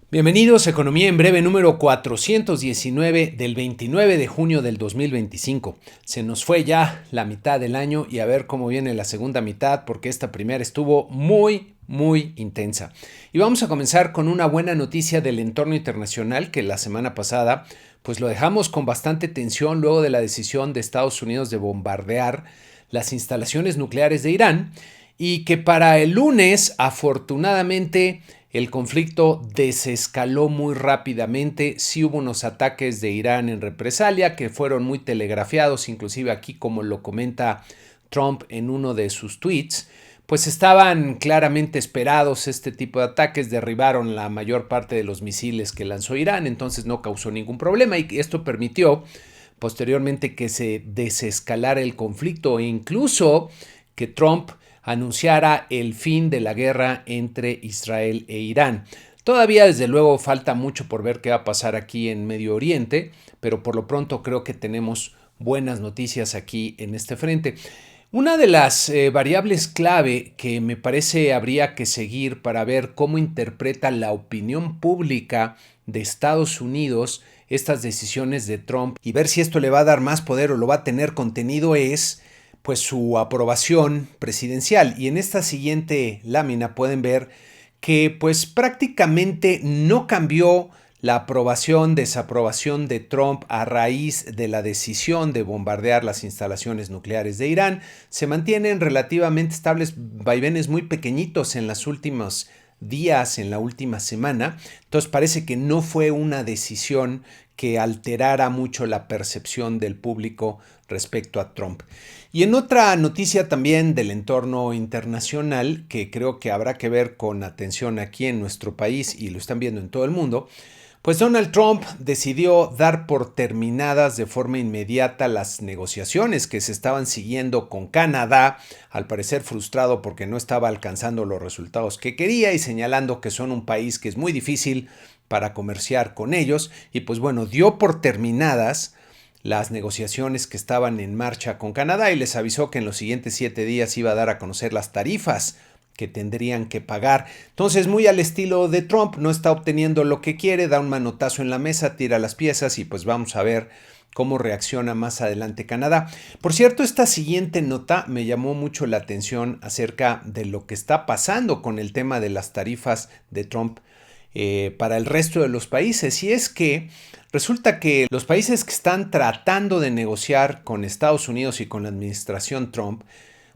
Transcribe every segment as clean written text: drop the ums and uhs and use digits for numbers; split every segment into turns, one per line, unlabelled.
Bienvenidos a Economía en Breve número 419 del 29 de junio del 2025. Se nos fue ya la mitad del año y a ver cómo viene la segunda mitad porque esta primera estuvo muy intensa. Y vamos a comenzar con una buena noticia del entorno internacional que la semana pasada pues lo dejamos con bastante tensión luego de la decisión de Estados Unidos de bombardear las instalaciones nucleares de Irán y que para el lunes afortunadamente el conflicto desescaló muy rápidamente. Sí hubo unos ataques de Irán en represalia que fueron muy telegrafiados, inclusive aquí como lo comenta Trump en uno de sus tweets, pues estaban claramente esperados este tipo de ataques, derribaron la mayor parte de los misiles que lanzó Irán, entonces no causó ningún problema y esto permitió posteriormente que se desescalara el conflicto e incluso que Trump anunciara el fin de la guerra entre Israel e Irán. Todavía, desde luego, falta mucho por ver qué va a pasar aquí en Medio Oriente, pero por lo pronto creo que tenemos buenas noticias aquí en este frente. Una de las variables clave que me parece habría que seguir para ver cómo interpreta la opinión pública de Estados Unidos estas decisiones de Trump y ver si esto le va a dar más poder o lo va a tener contenido es pues su aprobación presidencial. Y en esta siguiente lámina pueden ver que pues prácticamente no cambió la aprobación, desaprobación de Trump a raíz de la decisión de bombardear las instalaciones nucleares de Irán. Se mantienen relativamente estables, vaivenes muy pequeñitos en los últimos días, en la última semana. Entonces parece que no fue una decisión que alterara mucho la percepción del público respecto a Trump. Y en otra noticia también del entorno internacional, que creo que habrá que ver con atención aquí en nuestro país y lo están viendo en todo el mundo, pues Donald Trump decidió dar por terminadas de forma inmediata las negociaciones que se estaban siguiendo con Canadá, al parecer frustrado porque no estaba alcanzando los resultados que quería y señalando que son un país que es muy difícil para comerciar con ellos y pues bueno, dio por terminadas las negociaciones que estaban en marcha con Canadá y les avisó que en los siguientes 7 días iba a dar a conocer las tarifas que tendrían que pagar. Entonces, muy al estilo de Trump, no está obteniendo lo que quiere, da un manotazo en la mesa, tira las piezas y pues vamos a ver cómo reacciona más adelante Canadá. Por cierto, esta siguiente nota me llamó mucho la atención acerca de lo que está pasando con el tema de las tarifas de Trump para el resto de los países. Y es que resulta que los países que están tratando de negociar con Estados Unidos y con la administración Trump,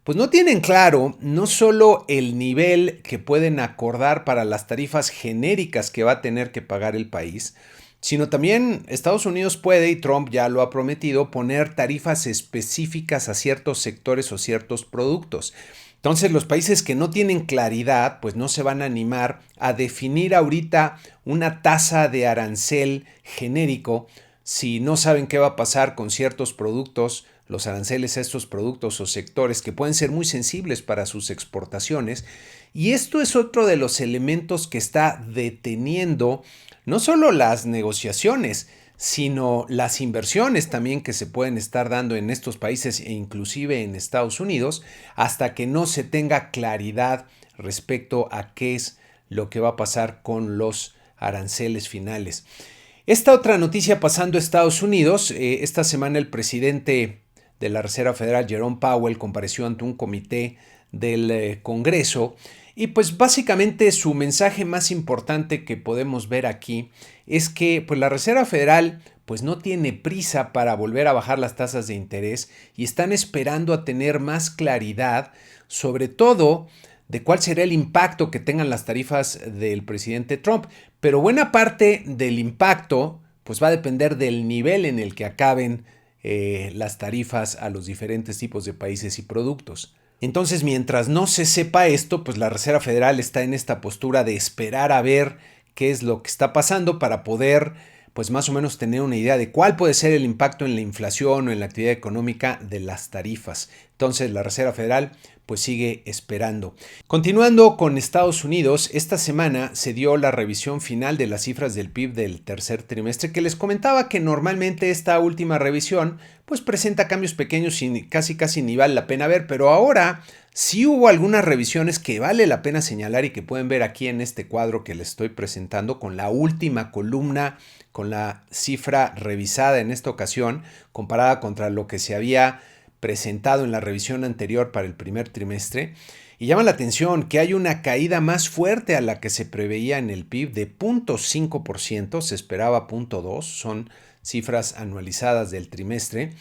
pues no tienen claro no solo el nivel que pueden acordar para las tarifas genéricas que va a tener que pagar el país, sino también Estados Unidos puede, y Trump ya lo ha prometido, poner tarifas específicas a ciertos sectores o ciertos productos. Entonces los países que no tienen claridad, pues no se van a animar a definir ahorita una tasa de arancel genérico si no saben qué va a pasar con ciertos productos, los aranceles a estos productos o sectores que pueden ser muy sensibles para sus exportaciones. Y esto es otro de los elementos que está deteniendo no solo las negociaciones, sino las inversiones también que se pueden estar dando en estos países e inclusive en Estados Unidos, hasta que no se tenga claridad respecto a qué es lo que va a pasar con los aranceles finales. Esta otra noticia pasando a Estados Unidos, esta semana el presidente de la Reserva Federal, Jerome Powell, compareció ante un comité del Congreso y pues básicamente su mensaje más importante que podemos ver aquí es que pues la Reserva Federal pues no tiene prisa para volver a bajar las tasas de interés y están esperando a tener más claridad, sobre todo de cuál será el impacto que tengan las tarifas del presidente Trump. Pero buena parte del impacto pues va a depender del nivel en el que acaben las tarifas a los diferentes tipos de países y productos. Entonces, mientras no se sepa esto, pues la Reserva Federal está en esta postura de esperar a ver qué es lo que está pasando para poder, pues más o menos tener una idea de cuál puede ser el impacto en la inflación o en la actividad económica de las tarifas. Entonces la Reserva Federal pues sigue esperando. Continuando con Estados Unidos, esta semana se dio la revisión final de las cifras del PIB del tercer trimestre, que les comentaba que normalmente esta última revisión pues presenta cambios pequeños y casi ni vale la pena ver, pero ahora sí hubo algunas revisiones que vale la pena señalar y que pueden ver aquí en este cuadro que les estoy presentando con la última columna, con la cifra revisada en esta ocasión, comparada contra lo que se había presentado en la revisión anterior para el primer trimestre. Y llama la atención que hay una caída más fuerte a la que se preveía en el PIB de 0.5%, se esperaba 0.2%, son cifras anualizadas del trimestre.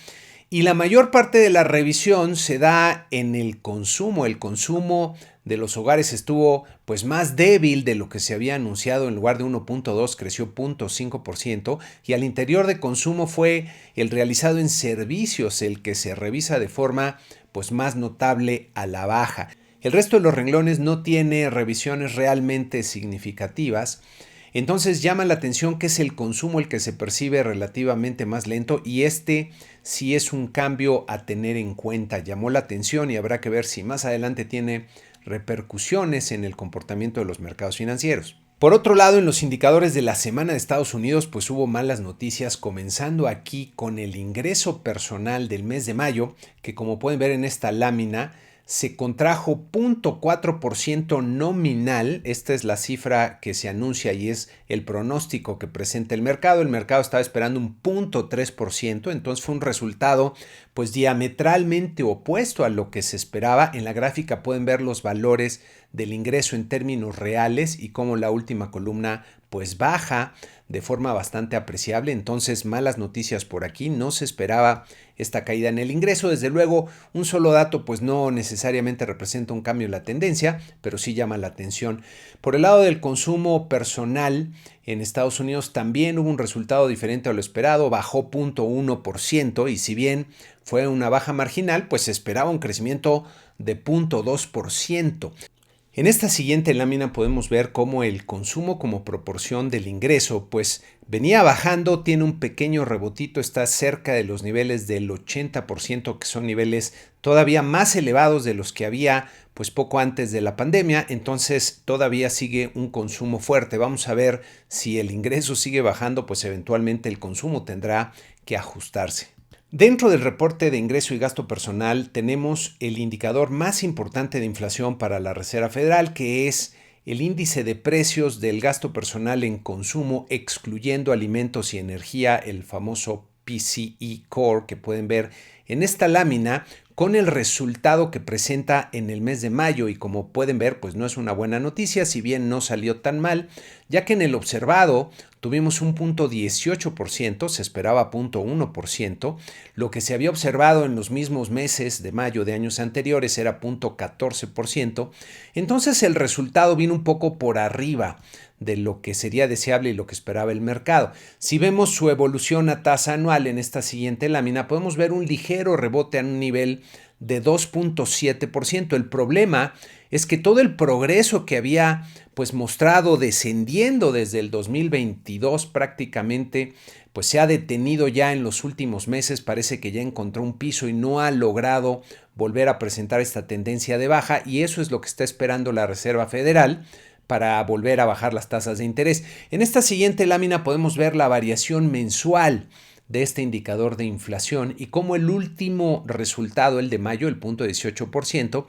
Y la mayor parte de la revisión se da en el consumo. El consumo de los hogares estuvo pues más débil de lo que se había anunciado. En lugar de 1.2 creció 0.5%, y al interior de consumo fue el realizado en servicios el que se revisa de forma pues más notable a la baja. El resto de los renglones no tiene revisiones realmente significativas. Entonces llama la atención que es el consumo el que se percibe relativamente más lento, y este sí es un cambio a tener en cuenta. Llamó la atención y habrá que ver si más adelante tiene repercusiones en el comportamiento de los mercados financieros. Por otro lado, en los indicadores de la semana de Estados Unidos, pues hubo malas noticias, comenzando aquí con el ingreso personal del mes de mayo, que como pueden ver en esta lámina, se contrajo 0.4% nominal. Esta es la cifra que se anuncia y es el pronóstico que presenta el mercado. El mercado estaba esperando un 0.3%, entonces fue un resultado pues diametralmente opuesto a lo que se esperaba. En la gráfica pueden ver los valores del ingreso en términos reales y cómo la última columna pues baja de forma bastante apreciable. Entonces, malas noticias por aquí, no se esperaba esta caída en el ingreso. Desde luego, un solo dato pues no necesariamente representa un cambio en la tendencia, pero sí llama la atención. Por el lado del consumo personal, en Estados Unidos también hubo un resultado diferente a lo esperado, bajó 0.1%, y si bien fue una baja marginal, pues se esperaba un crecimiento de 0.2%. En esta siguiente lámina podemos ver cómo el consumo como proporción del ingreso pues venía bajando, tiene un pequeño rebotito, está cerca de los niveles del 80%, que son niveles todavía más elevados de los que había pues poco antes de la pandemia. Entonces todavía sigue un consumo fuerte. Vamos a ver si el ingreso sigue bajando, pues eventualmente el consumo tendrá que ajustarse. Dentro del reporte de ingreso y gasto personal tenemos el indicador más importante de inflación para la Reserva Federal, que es el índice de precios del gasto personal en consumo, excluyendo alimentos y energía, el famoso PCE Core, que pueden ver en esta lámina, con el resultado que presenta en el mes de mayo. Y como pueden ver, pues no es una buena noticia, si bien no salió tan mal, ya que en el observado tuvimos un 0.18%, se esperaba 0.1%, lo que se había observado en los mismos meses de mayo de años anteriores era 0.14%, entonces el resultado vino un poco por arriba de lo que sería deseable y lo que esperaba el mercado. Si vemos su evolución a tasa anual en esta siguiente lámina, podemos ver un ligero rebote a un nivel de 2.7%. El problema es que todo el progreso que había pues mostrado descendiendo desde el 2022 prácticamente pues se ha detenido ya en los últimos meses. Parece que ya encontró un piso y no ha logrado volver a presentar esta tendencia de baja, y eso es lo que está esperando la Reserva Federal para volver a bajar las tasas de interés. En esta siguiente lámina podemos ver la variación mensual de este indicador de inflación y cómo el último resultado, el de mayo, el 0.18%,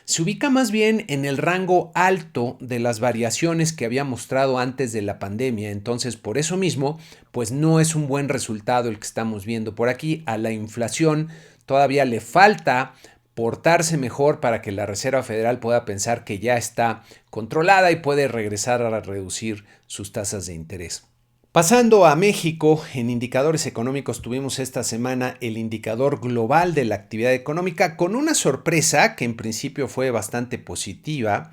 se ubica más bien en el rango alto de las variaciones que había mostrado antes de la pandemia. Entonces, por eso mismo, pues no es un buen resultado el que estamos viendo por aquí. A la inflación todavía le falta portarse mejor para que la Reserva Federal pueda pensar que ya está controlada y puede regresar a reducir sus tasas de interés. Pasando a México, en indicadores económicos tuvimos esta semana el indicador global de la actividad económica, con una sorpresa que en principio fue bastante positiva,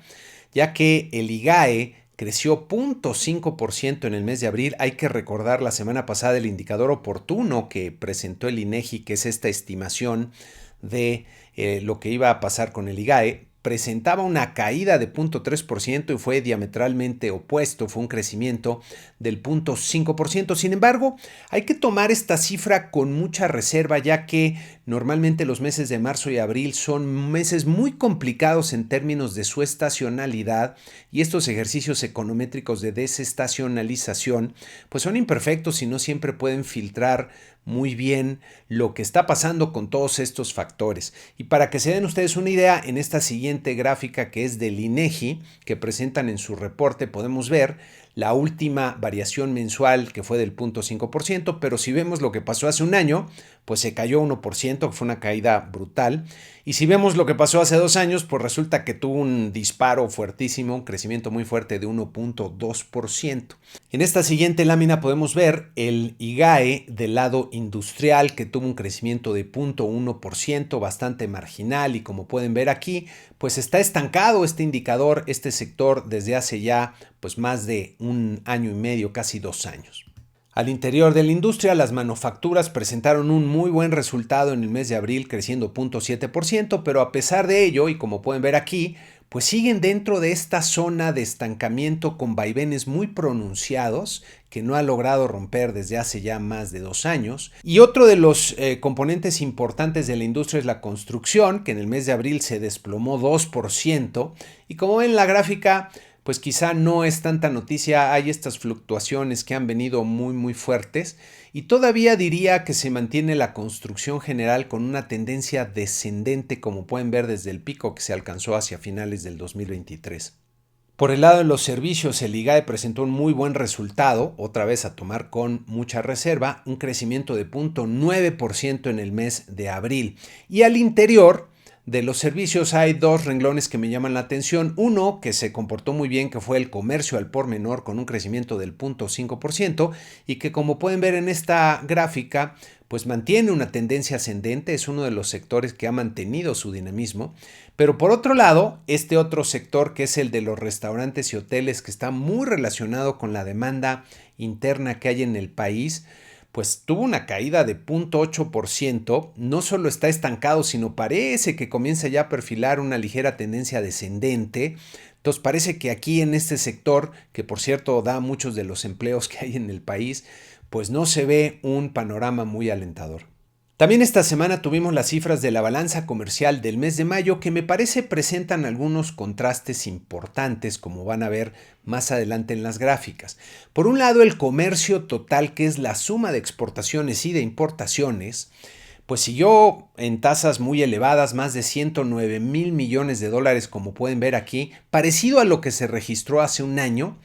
ya que el IGAE creció 0.5% en el mes de abril. Hay que recordar la semana pasada el indicador oportuno que presentó el INEGI, que es esta estimación de lo que iba a pasar con el IGAE. presentaba una caída de 0.3% y fue diametralmente opuesto, fue un crecimiento del 0.5%. Sin embargo, hay que tomar esta cifra con mucha reserva, ya que normalmente los meses de marzo y abril son meses muy complicados en términos de su estacionalidad, y estos ejercicios econométricos de desestacionalización pues son imperfectos y no siempre pueden filtrar muy bien lo que está pasando con todos estos factores. Y para que se den ustedes una idea, en esta siguiente gráfica, que es del INEGI, que presentan en su reporte, podemos ver la última variación mensual, que fue del 0.5%, pero si vemos lo que pasó hace un año, pues se cayó 1%, que fue una caída brutal. Y si vemos lo que pasó hace 2 años, pues resulta que tuvo un disparo fuertísimo, un crecimiento muy fuerte de 1.2%. En esta siguiente lámina podemos ver el IGAE del lado industrial, que tuvo un crecimiento de 0.1%, bastante marginal, y como pueden ver aquí, pues está estancado este indicador, este sector, desde hace ya pues más de 1 año y medio, casi 2 años. Al interior de la industria, las manufacturas presentaron un muy buen resultado en el mes de abril, creciendo 0.7%, pero a pesar de ello, y como pueden ver aquí, pues siguen dentro de esta zona de estancamiento con vaivenes muy pronunciados que no ha logrado romper desde hace ya más de 2 años. Y otro de los componentes importantes de la industria es la construcción, que en el mes de abril se desplomó 2%, y como ven en la gráfica, pues quizá no es tanta noticia, hay estas fluctuaciones que han venido muy fuertes, y todavía diría que se mantiene la construcción general con una tendencia descendente, como pueden ver desde el pico que se alcanzó hacia finales del 2023. Por el lado de los servicios, el IGAE presentó un muy buen resultado, otra vez a tomar con mucha reserva, un crecimiento de 0.9% en el mes de abril. Y al interior de los servicios hay 2 renglones que me llaman la atención. Uno que se comportó muy bien, que fue el comercio al por menor, con un crecimiento del 0.5%, y que, como pueden ver en esta gráfica, pues mantiene una tendencia ascendente, es uno de los sectores que ha mantenido su dinamismo. Pero por otro lado, este otro sector, que es el de los restaurantes y hoteles, que está muy relacionado con la demanda interna que hay en el país, pues tuvo una caída de 0.8%, no solo está estancado, sino parece que comienza ya a perfilar una ligera tendencia descendente. Entonces parece que aquí en este sector, que por cierto da muchos de los empleos que hay en el país, pues no se ve un panorama muy alentador. También esta semana tuvimos las cifras de la balanza comercial del mes de mayo, que me parece presentan algunos contrastes importantes, como van a ver más adelante en las gráficas. Por un lado, el comercio total, que es la suma de exportaciones y de importaciones, pues siguió en tasas muy elevadas, más de 109,000 millones de dólares, como pueden ver aquí, parecido a lo que se registró hace un año,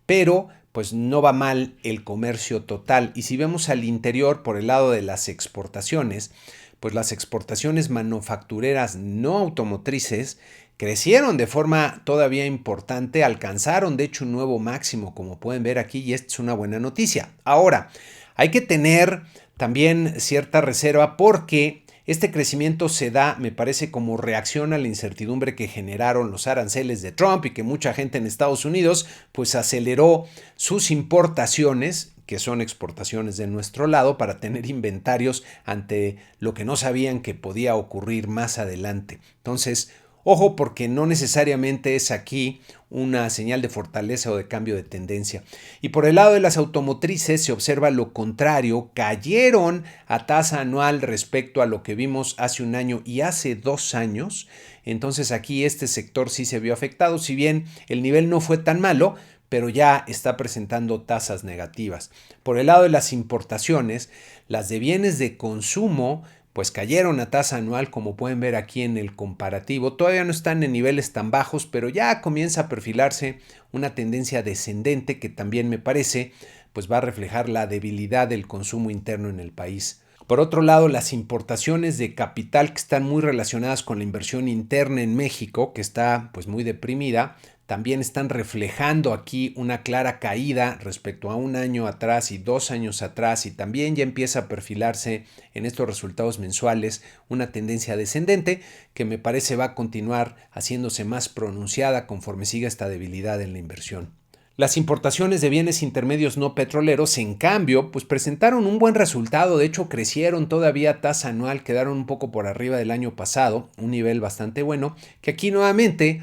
pero pues no va mal el comercio total. Y si vemos al interior, por el lado de las exportaciones, pues las exportaciones manufactureras no automotrices crecieron de forma todavía importante, alcanzaron de hecho un nuevo máximo, como pueden ver aquí, y esta es una buena noticia. Ahora, hay que tener también cierta reserva, porque este crecimiento se da, me parece, como reacción a la incertidumbre que generaron los aranceles de Trump, y que mucha gente en Estados Unidos pues aceleró sus importaciones, que son exportaciones de nuestro lado, para tener inventarios ante lo que no sabían que podía ocurrir más adelante. Entonces, ojo, porque no necesariamente es aquí una señal de fortaleza o de cambio de tendencia. Y por el lado de las automotrices se observa lo contrario, cayeron a tasa anual respecto a lo que vimos hace un año y hace 2 años. Entonces aquí este sector sí se vio afectado, si bien el nivel no fue tan malo, pero ya está presentando tasas negativas. Por el lado de las importaciones, las de bienes de consumo pues cayeron a tasa anual, como pueden ver aquí en el comparativo. Todavía no están en niveles tan bajos, pero ya comienza a perfilarse una tendencia descendente que también me parece pues va a reflejar la debilidad del consumo interno en el país. Por otro lado, las importaciones de capital, que están muy relacionadas con la inversión interna en México, que está pues muy deprimida, también están reflejando aquí una clara caída respecto a 1 año atrás y 2 años atrás, y también ya empieza a perfilarse en estos resultados mensuales una tendencia descendente que me parece va a continuar haciéndose más pronunciada conforme siga esta debilidad en la inversión. Las importaciones de bienes intermedios no petroleros, en cambio, pues presentaron un buen resultado. De hecho, crecieron todavía a tasa anual, quedaron un poco por arriba del año pasado, un nivel bastante bueno, que aquí nuevamente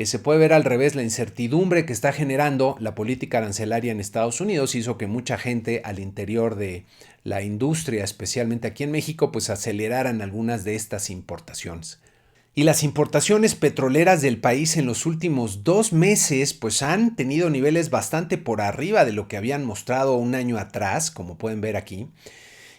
se puede ver al revés. La incertidumbre que está generando la política arancelaria en Estados Unidos hizo que mucha gente al interior de la industria, especialmente aquí en México, pues aceleraran algunas de estas importaciones. Y las importaciones petroleras del país en los últimos 2 meses pues han tenido niveles bastante por arriba de lo que habían mostrado un año atrás, como pueden ver aquí.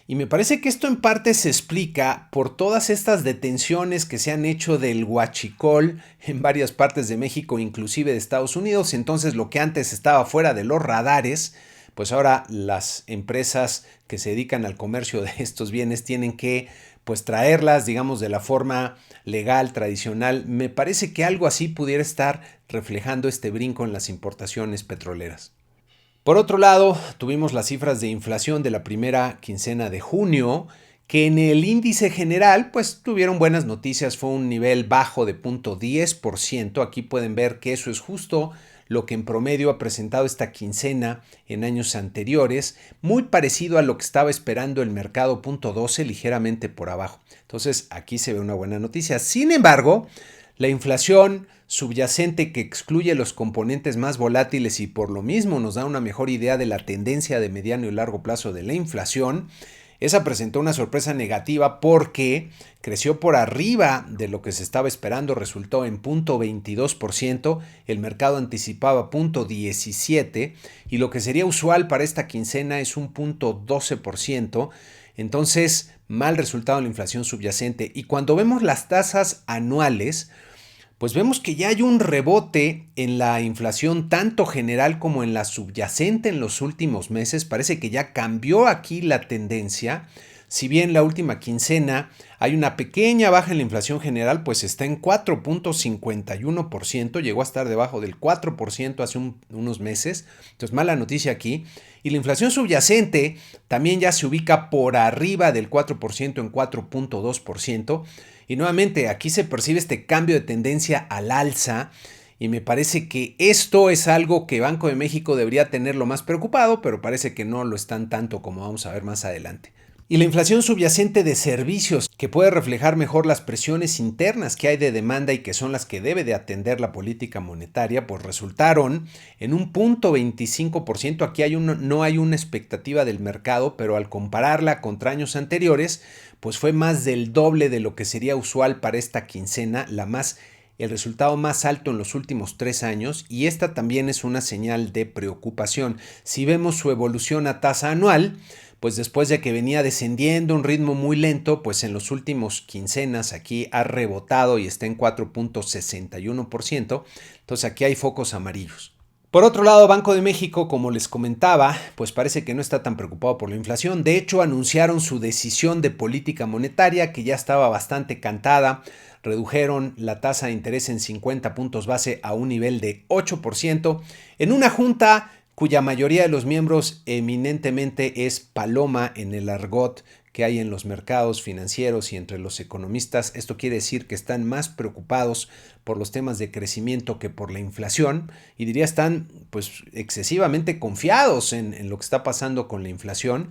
Y me parece que esto en parte se explica por todas estas detenciones que se han hecho del huachicol en varias partes de México, inclusive de Estados Unidos. Entonces lo que antes estaba fuera de los radares, pues ahora las empresas que se dedican al comercio de estos bienes tienen que pues traerlas, digamos, de la forma legal, tradicional. Me parece que algo así pudiera estar reflejando este brinco en las importaciones petroleras. Por otro lado, tuvimos las cifras de inflación de la primera quincena de junio, que en el índice general pues tuvieron buenas noticias. Fue un nivel bajo de 0.10%. Aquí pueden ver que eso es justo lo que en promedio ha presentado esta quincena en años anteriores, muy parecido a lo que estaba esperando el mercado, 0.12, ligeramente por abajo. Entonces aquí se ve una buena noticia. Sin embargo, la inflación subyacente, que excluye los componentes más volátiles y por lo mismo nos da una mejor idea de la tendencia de mediano y largo plazo de la inflación, esa presentó una sorpresa negativa porque creció por arriba de lo que se estaba esperando, resultó en 0.22%, el mercado anticipaba 0.17% y lo que sería usual para esta quincena es un 0.12%. Entonces, mal resultado en la inflación subyacente. Y cuando vemos las tasas anuales, pues vemos que ya hay un rebote en la inflación tanto general como en la subyacente en los últimos meses. Parece que ya cambió aquí la tendencia. Si bien la última quincena hay una pequeña baja en la inflación general, pues está en 4.51%, llegó a estar debajo del 4% hace unos meses. Entonces, mala noticia aquí. Y la inflación subyacente también ya se ubica por arriba del 4% en 4.2%. Y nuevamente aquí se percibe este cambio de tendencia al alza y me parece que esto es algo que Banco de México debería tenerlo más preocupado, pero parece que no lo están tanto, como vamos a ver más adelante. Y la inflación subyacente de servicios, que puede reflejar mejor las presiones internas que hay de demanda y que son las que debe de atender la política monetaria, pues resultaron en un 0.25%. Aquí no hay una expectativa del mercado, pero al compararla contra años anteriores, pues fue más del doble de lo que sería usual para esta quincena, el resultado más alto en los últimos 3 años, y esta también es una señal de preocupación. Si vemos su evolución a tasa anual, pues después de que venía descendiendo a un ritmo muy lento, pues en los últimos quincenas aquí ha rebotado y está en 4.61%. Entonces aquí hay focos amarillos. Por otro lado, Banco de México, como les comentaba, pues parece que no está tan preocupado por la inflación. De hecho, anunciaron su decisión de política monetaria, que ya estaba bastante cantada. Redujeron la tasa de interés en 50 puntos base a un nivel de 8%, en una junta cuya mayoría de los miembros eminentemente es paloma en el argot que hay en los mercados financieros y entre los economistas. Esto quiere decir que están más preocupados por los temas de crecimiento que por la inflación, y diría están pues excesivamente confiados en lo que está pasando con la inflación.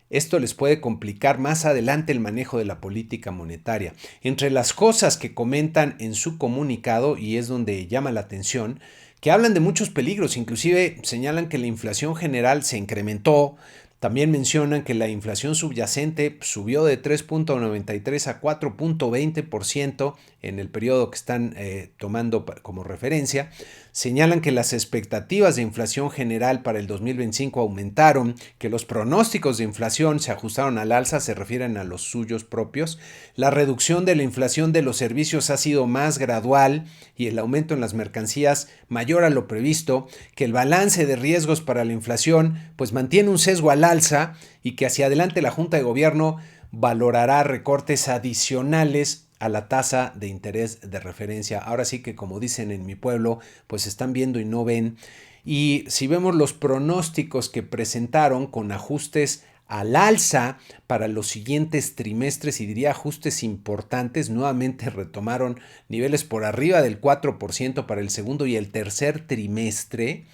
Esto les puede complicar más adelante el manejo de la política monetaria. Entre las cosas que comentan en su comunicado, y es donde llama la atención, que hablan de muchos peligros, inclusive señalan que la inflación general se incrementó. También mencionan que la inflación subyacente subió de 3.93 a 4.20% en el periodo que están tomando como referencia. Señalan que las expectativas de inflación general para el 2025 aumentaron, que los pronósticos de inflación se ajustaron al alza, se refieren a los suyos propios. La reducción de la inflación de los servicios ha sido más gradual y el aumento en las mercancías mayor a lo previsto, que el balance de riesgos para la inflación pues mantiene un sesgo al alza y que hacia adelante la Junta de Gobierno valorará recortes adicionales a la tasa de interés de referencia. Ahora sí que, como dicen en mi pueblo, pues están viendo y no ven. Y si vemos los pronósticos que presentaron con ajustes al alza para los siguientes trimestres, y diría ajustes importantes, nuevamente retomaron niveles por arriba del 4% para el segundo y el tercer trimestre.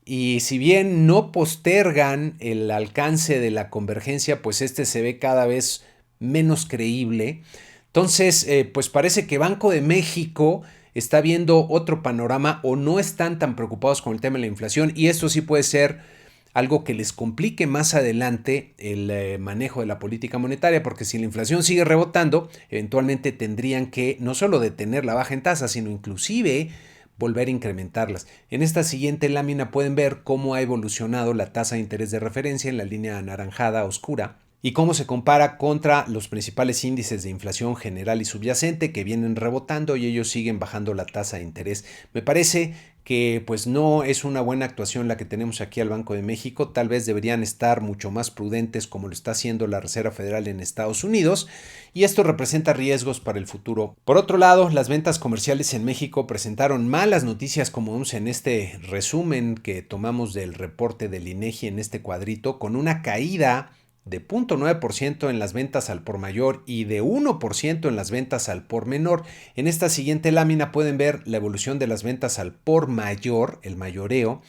y si bien no postergan el alcance de la convergencia, pues este se ve cada vez menos creíble. Entonces, pues parece que Banco de México está viendo otro panorama o no están tan preocupados con el tema de la inflación, y esto sí puede ser algo que les complique más adelante el manejo de la política monetaria, porque si la inflación sigue rebotando, eventualmente tendrían que no solo detener la baja en tasas, sino inclusive volver a incrementarlas. En esta siguiente lámina pueden ver cómo ha evolucionado la tasa de interés de referencia en la línea anaranjada oscura y cómo se compara contra los principales índices de inflación general y subyacente que vienen rebotando y ellos siguen bajando la tasa de interés. Me parece que pues no es una buena actuación la que tenemos aquí al Banco de México. Tal vez deberían estar mucho más prudentes como lo está haciendo la Reserva Federal en Estados Unidos, y esto representa riesgos para el futuro. Por otro lado, las ventas comerciales en México presentaron malas noticias, como vemos en este resumen que tomamos del reporte del INEGI en este cuadrito, con una caída de 0.9% en las ventas al por mayor y de 1% en las ventas al por menor. En esta siguiente lámina pueden ver la evolución de las ventas al por mayor, el mayoreo,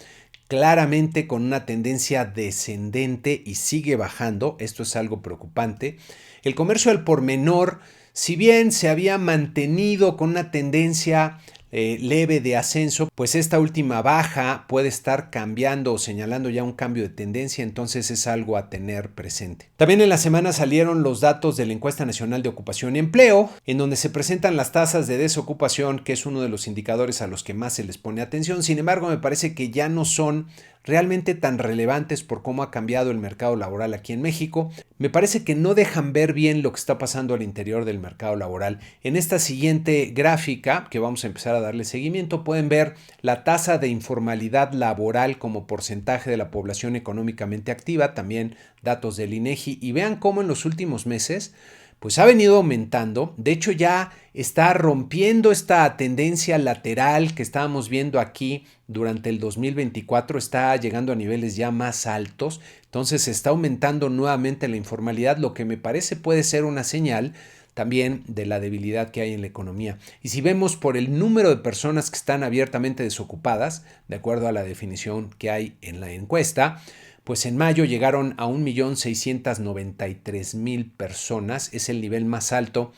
claramente con una tendencia descendente y sigue bajando. Esto es algo preocupante. El comercio al por menor, si bien se había mantenido con una tendencia leve de ascenso, pues esta última baja puede estar cambiando o señalando ya un cambio de tendencia, entonces es algo a tener presente. También en la semana salieron los datos de la Encuesta Nacional de Ocupación y Empleo, en donde se presentan las tasas de desocupación, que es uno de los indicadores a los que más se les pone atención. Sin embargo, me parece que ya no son realmente tan relevantes por cómo ha cambiado el mercado laboral aquí en México. Me parece que no dejan ver bien lo que está pasando al interior del mercado laboral. En esta siguiente gráfica, que vamos a empezar a darle seguimiento, pueden ver la tasa de informalidad laboral como porcentaje de la población económicamente activa, también datos del INEGI, y vean cómo en los últimos meses pues ha venido aumentando. De hecho, ya está rompiendo esta tendencia lateral que estábamos viendo aquí durante el 2024, está llegando a niveles ya más altos. Entonces, está aumentando nuevamente la informalidad, lo que me parece puede ser una señal también de la debilidad que hay en la economía. Y si vemos por el número de personas que están abiertamente desocupadas, de acuerdo a la definición que hay en la encuesta, pues en mayo llegaron a 1.693.000 personas. Es el nivel más alto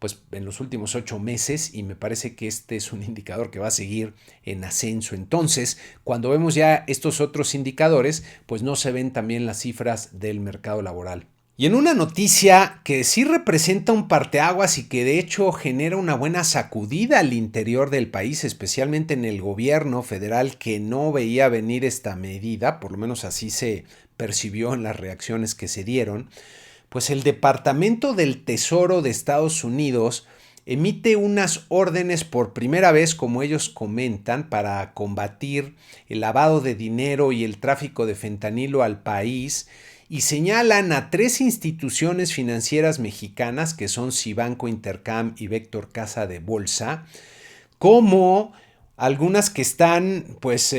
pues, en los últimos 8 meses, y me parece que este es un indicador que va a seguir en ascenso. Entonces, cuando vemos ya estos otros indicadores, pues no se ven también las cifras del mercado laboral. Y en una noticia que sí representa un parteaguas y que de hecho genera una buena sacudida al interior del país, especialmente en el gobierno federal, que no veía venir esta medida, por lo menos así se percibió en las reacciones que se dieron, pues el Departamento del Tesoro de Estados Unidos emite unas órdenes por primera vez, como ellos comentan, para combatir el lavado de dinero y el tráfico de fentanilo al país, y señalan a 3 instituciones financieras mexicanas, que son Cibanco, Intercam y Vector Casa de Bolsa, como algunas que están, pues,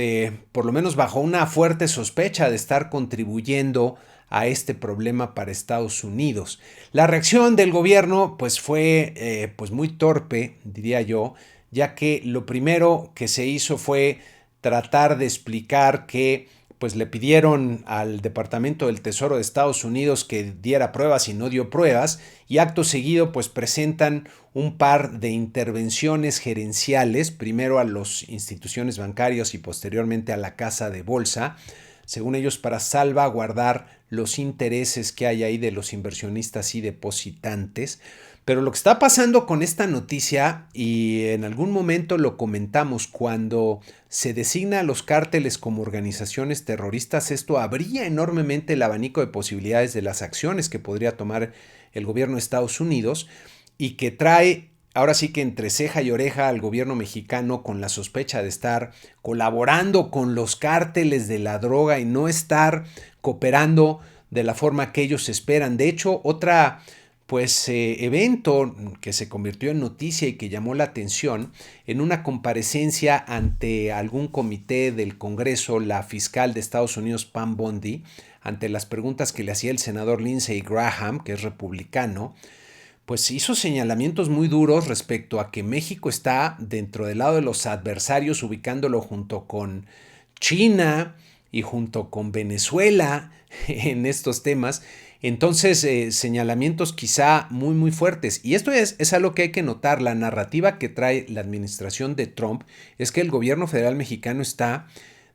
por lo menos bajo una fuerte sospecha de estar contribuyendo a este problema para Estados Unidos. La reacción del gobierno, pues, fue pues muy torpe, diría yo, ya que lo primero que se hizo fue tratar de explicar que pues le pidieron al Departamento del Tesoro de Estados Unidos que diera pruebas y no dio pruebas, y acto seguido pues presentan un par de intervenciones gerenciales, primero a las instituciones bancarias y posteriormente a la casa de bolsa, según ellos para salvaguardar los intereses que hay ahí de los inversionistas y depositantes. Pero lo que está pasando con esta noticia, y en algún momento lo comentamos, cuando se designa a los cárteles como organizaciones terroristas, esto abría enormemente el abanico de posibilidades de las acciones que podría tomar el gobierno de Estados Unidos, y que trae ahora sí que entre ceja y oreja al gobierno mexicano con la sospecha de estar colaborando con los cárteles de la droga y no estar cooperando de la forma que ellos esperan. De hecho, otra evento que se convirtió en noticia y que llamó la atención, en una comparecencia ante algún comité del Congreso, la fiscal de Estados Unidos, Pam Bondi, ante las preguntas que le hacía el senador Lindsey Graham, que es republicano, pues hizo señalamientos muy duros respecto a que México está dentro del lado de los adversarios, ubicándolo junto con China y junto con Venezuela en estos temas. Entonces, señalamientos quizá muy, muy fuertes. Y esto es algo que hay que notar. La narrativa que trae la administración de Trump es que el gobierno federal mexicano está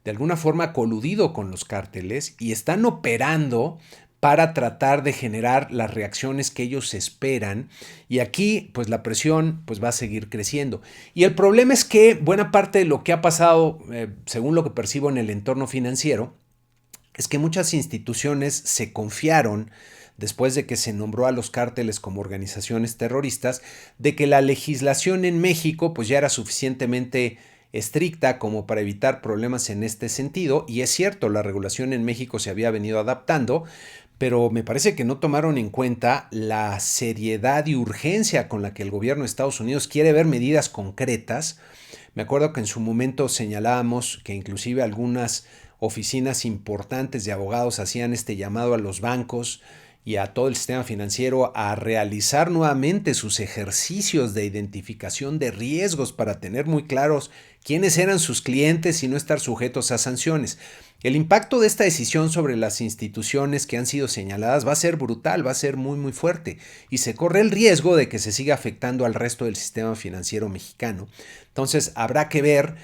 de alguna forma coludido con los cárteles y están operando para tratar de generar las reacciones que ellos esperan. Y aquí, pues la presión pues, va a seguir creciendo. Y el problema es que buena parte de lo que ha pasado, según lo que percibo en el entorno financiero, es que muchas instituciones se confiaron, después de que se nombró a los cárteles como organizaciones terroristas, de que la legislación en México pues ya era suficientemente estricta como para evitar problemas en este sentido, y es cierto, la regulación en México se había venido adaptando, pero me parece que no tomaron en cuenta la seriedad y urgencia con la que el gobierno de Estados Unidos quiere ver medidas concretas. Me acuerdo que en su momento señalábamos que inclusive algunas oficinas importantes de abogados hacían este llamado a los bancos y a todo el sistema financiero a realizar nuevamente sus ejercicios de identificación de riesgos para tener muy claros quiénes eran sus clientes y no estar sujetos a sanciones. El impacto de esta decisión sobre las instituciones que han sido señaladas va a ser brutal, va a ser muy muy fuerte y se corre el riesgo de que se siga afectando al resto del sistema financiero mexicano. Entonces habrá que ver.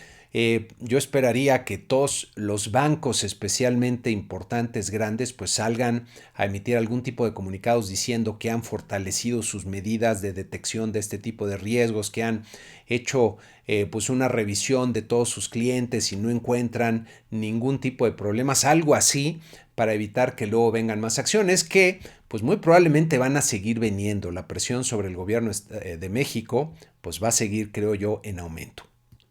Yo esperaría que todos los bancos, especialmente importantes, grandes, pues salgan a emitir algún tipo de comunicados diciendo que han fortalecido sus medidas de detección de este tipo de riesgos, que han hecho pues una revisión de todos sus clientes y no encuentran ningún tipo de problemas, algo así, para evitar que luego vengan más acciones que pues muy probablemente van a seguir viniendo. La presión sobre el gobierno de México pues va a seguir, creo yo, en aumento.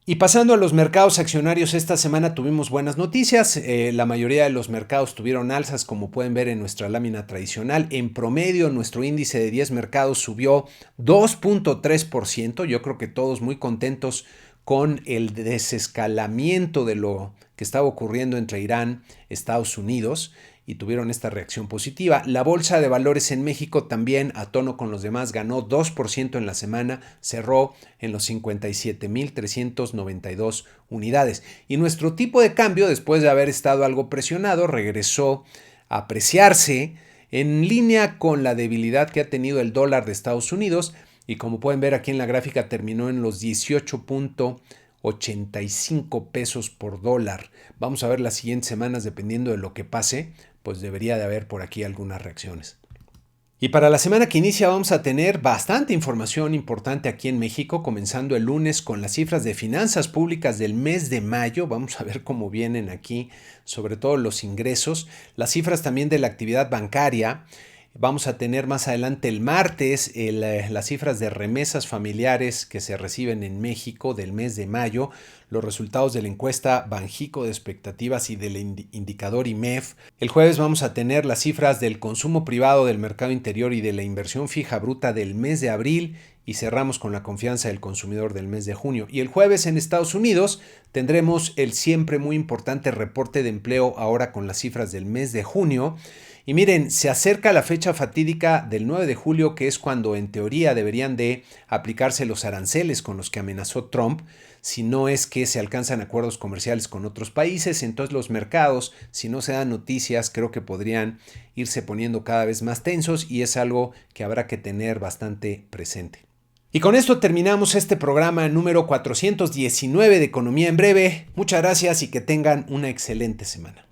Y pasando a los mercados accionarios, esta semana tuvimos buenas noticias. La mayoría de los mercados tuvieron alzas, como pueden ver en nuestra lámina tradicional. En promedio, nuestro índice de 10 mercados subió 2.3%. Yo creo que todos muy contentos con el desescalamiento de lo que estaba ocurriendo entre Irán y Estados Unidos, y tuvieron esta reacción positiva. La bolsa de valores en México también, a tono con los demás, ganó 2% en la semana, cerró en los 57.392 unidades. Y nuestro tipo de cambio, después de haber estado algo presionado, regresó a apreciarse en línea con la debilidad que ha tenido el dólar de Estados Unidos, y como pueden ver aquí en la gráfica, terminó en los 18.85 pesos por dólar. Vamos a ver las siguientes semanas, dependiendo de lo que pase, pues debería de haber por aquí algunas reacciones. Y para la semana que inicia vamos a tener bastante información importante aquí en México, comenzando el lunes con las cifras de finanzas públicas del mes de mayo. Vamos a ver cómo vienen aquí, sobre todo los ingresos, las cifras también de la actividad bancaria. Vamos a tener más adelante el martes las cifras de remesas familiares que se reciben en México del mes de mayo, los resultados de la encuesta Banjico de expectativas y del indicador IMEF. El jueves vamos a tener las cifras del consumo privado del mercado interior y de la inversión fija bruta del mes de abril, y cerramos con la confianza del consumidor del mes de junio. Y el jueves en Estados Unidos tendremos el siempre muy importante reporte de empleo, ahora con las cifras del mes de junio. Y miren, se acerca la fecha fatídica del 9 de julio, que es cuando en teoría deberían de aplicarse los aranceles con los que amenazó Trump, si no es que se alcanzan acuerdos comerciales con otros países. Entonces los mercados, si no se dan noticias, creo que podrían irse poniendo cada vez más tensos, y es algo que habrá que tener bastante presente. Y con esto terminamos este programa número 419 de Economía en Breve. Muchas gracias y que tengan una excelente semana.